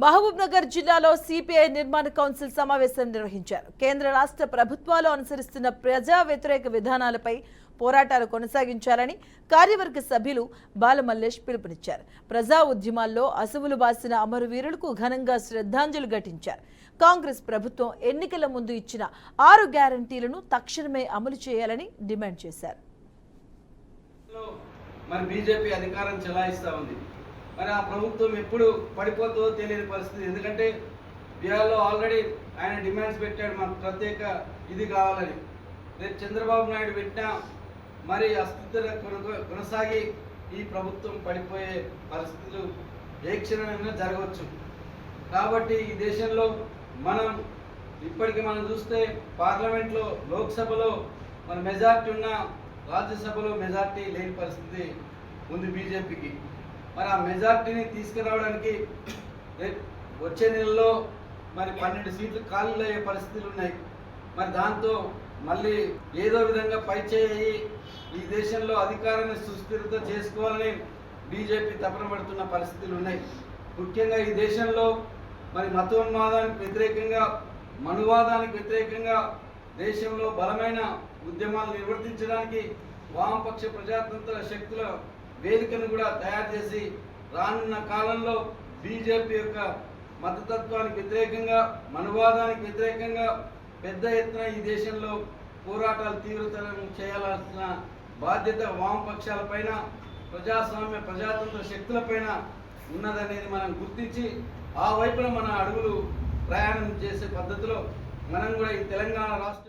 మహబూబ్ నగర్ జిల్లాలో సిపిఐ నిర్మాణ కౌన్సిల్ సమావేశం నిర్వహించారు. కేంద్ర రాష్ట్ర ప్రభుత్వాలు అనుసరిస్తున్న ప్రజా వ్యతిరేక విధానాలపై పోరాటాలు కొనసాగించాలని కార్యవర్గ సభ్యులు బాలమల్లేష్ పిలుపునిచ్చారు. ప్రజా ఉద్యమాల్లో అసువులు బాసిన అమరవీరులకు ఘనంగా శ్రద్ధాంజలి ఘటించారు. కాంగ్రెస్ ప్రభుత్వం ఎన్నికల ముందు ఇచ్చిన 6 గ్యారంటీలను తక్షణమే అమలు చేయాలని డిమాండ్ చేశారు. మరి బీజేపీ అధికారం చెలాయిస్తా ఉంది. మరి ఆ ప్రభుత్వం ఎప్పుడు పడిపోతుందో తెలియని పరిస్థితి. ఎందుకంటే బిహార్లో ఆల్రెడీ ఆయన డిమాండ్స్ పెట్టాడు, మాకు ప్రత్యేక ఇది కావాలని. రేపు చంద్రబాబు నాయుడు పెట్టినా మరి అస్థిరత కొనసాగి ఈ ప్రభుత్వం పడిపోయే పరిస్థితులు ఏ క్షణమైనా జరగవచ్చు. కాబట్టి ఈ దేశంలో ఇప్పటికీ మనం చూస్తే పార్లమెంట్లో, లోక్సభలో మన మెజార్టీ ఉన్న, రాజ్యసభలో మెజార్టీ లేని పరిస్థితి ఉంది బీజేపీకి. మరి ఆ మెజార్టీని తీసుకురావడానికి వచ్చే నెలలో మరి 12 సీట్లు ఖాళీలు అయ్యే పరిస్థితులు ఉన్నాయి. మరి దాంతో మళ్ళీ ఏదో విధంగా పైచేయి ఈ దేశంలో అధికారాన్ని సుస్థిరత చేసుకోవాలని బీజేపీ తపన పడుతున్న పరిస్థితులు ఉన్నాయి. ముఖ్యంగా ఈ దేశంలో మరి మతోన్మాదానికి వ్యతిరేకంగా, మనువాదానికి వ్యతిరేకంగా దేశంలో బలమైన ఉద్యమాలు నిర్వర్తించడానికి వామపక్ష ప్రజాతంత్ర శక్తుల వేదికను కూడా తయారు చేసి రానున్న కాలంలో బీజేపీ యొక్క మతతత్వానికి వ్యతిరేకంగా, మనువాదానికి వ్యతిరేకంగా పెద్ద ఎత్తున ఈ దేశంలో పోరాటాలు తీవ్రతరం చేయాల్సిన బాధ్యత వామపక్షాలపైన, ప్రజాస్వామ్య ప్రజాతంత్ర శక్తులపైన ఉన్నదనేది మనం గుర్తించి ఆ వైపున మన అడుగులు ప్రయాణం చేసే పద్ధతిలో మనం కూడా ఈ తెలంగాణ రాష్ట్ర